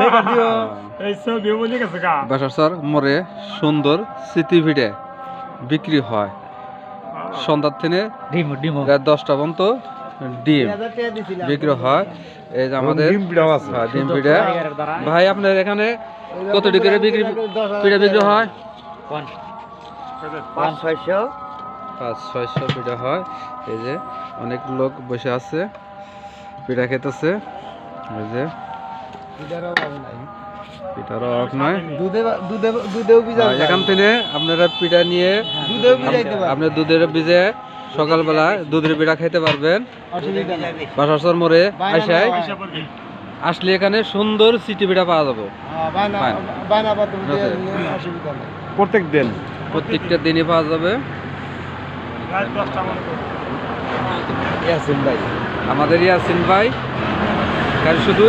লেখা দিও বাসার মোড়ে সুন্দর স্মৃতি ভিড়ে বিক্রি হয় সন্ধ্যার থেকে রাত 10টা পর্যন্ত ডিম বিক্রি হয়। এই যে আমাদের ডিম পিঠাও আছে। হ্যাঁ, ডিম পিঠা। ভাই আপনার এখানে কত করে বিক্রি পিঠা বিক্রি হয়? 500-600 পিঠা হয়। এই যে অনেক লোক বসে আছে পিঠা খেতেছে। এই যে পিঠার অভাব নয়। এখান থেকে আপনারা পিঠা নিয়ে আপনার দুধের বীজে সকালবেলা দুধের পিঠা খেতে পারবেন। বাসার মোড়ে আসলে এখানে সুন্দর সিটি পিঠা পাওয়া যাবে প্রত্যেকটা দিনই পাওয়া যাবে। আমাদের ইয়াসিন ভাই শুধু